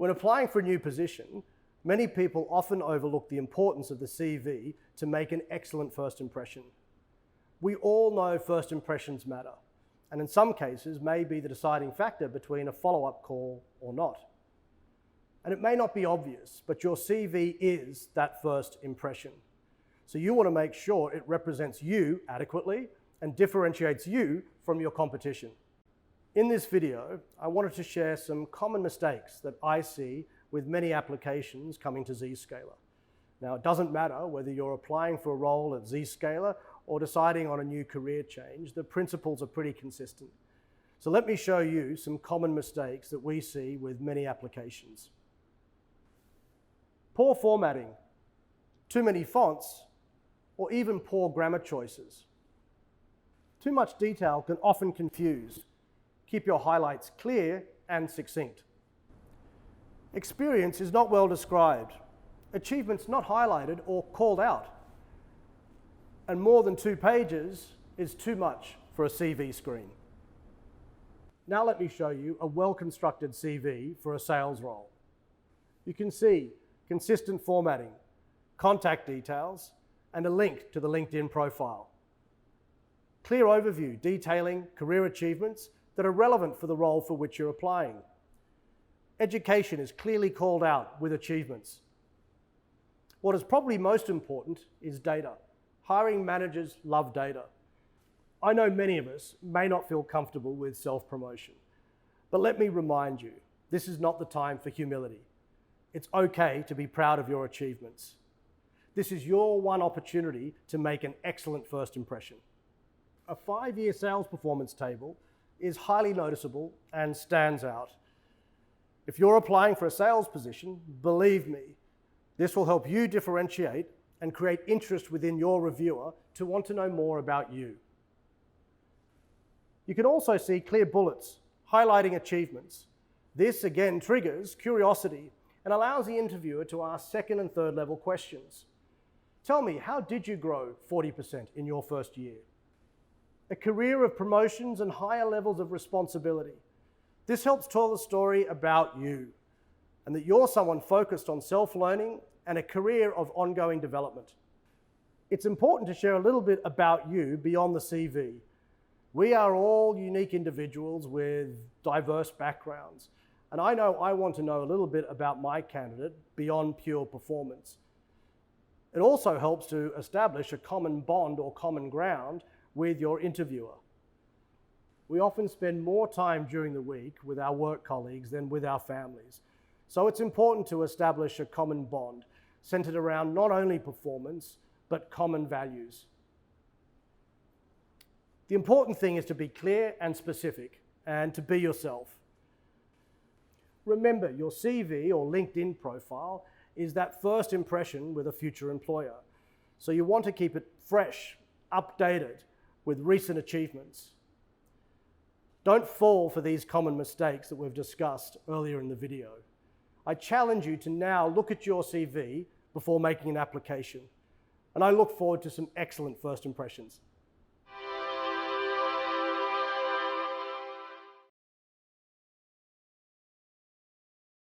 When applying for a new position, many people often overlook the importance of the CV to make an excellent first impression. We all know first impressions matter, and in some cases may be the deciding factor between a follow-up call or not. And it may not be obvious, but your CV is that first impression. So you want to make sure it represents you adequately and differentiates you from your competition. In this video, I wanted to share some common mistakes that I see with many applications coming to Zscaler. Now, it doesn't matter whether you're applying for a role at Zscaler or deciding on a new career change, the principles are pretty consistent. So let me show you some common mistakes that we see with many applications. Poor formatting, too many fonts, or even poor grammar choices. Too much detail can often confuse. Keep your highlights clear and succinct. Experience is not well described. Achievements not highlighted or called out. And more than 2 pages is too much for a CV screen. Now let me show you a well-constructed CV for a sales role. You can see consistent formatting, contact details, and a link to the LinkedIn profile. Clear overview detailing career achievements that are relevant for the role for which you're applying. Education is clearly called out with achievements. What is probably most important is data. Hiring managers love data. I know many of us may not feel comfortable with self-promotion, but let me remind you, this is not the time for humility. It's okay to be proud of your achievements. This is your one opportunity to make an excellent first impression. A 5-year sales performance table is highly noticeable and stands out. If you're applying for a sales position, believe me, this will help you differentiate and create interest within your reviewer to want to know more about you. You can also see clear bullets highlighting achievements. This again triggers curiosity and allows the interviewer to ask second and third level questions. Tell me, how did you grow 40% in your first year? A career of promotions and higher levels of responsibility. This helps tell the story about you and that you're someone focused on self-learning and a career of ongoing development. It's important to share a little bit about you beyond the CV. We are all unique individuals with diverse backgrounds, and I know I want to know a little bit about my candidate beyond pure performance. It also helps to establish a common bond or common ground with your interviewer. We often spend more time during the week with our work colleagues than with our families. So it's important to establish a common bond centered around not only performance, but common values. The important thing is to be clear and specific and to be yourself. Remember, your CV or LinkedIn profile is that first impression with a future employer. So you want to keep it fresh, updated with recent achievements. Don't fall for these common mistakes that we've discussed earlier in the video. I challenge you to now look at your CV before making an application, and I look forward to some excellent first impressions.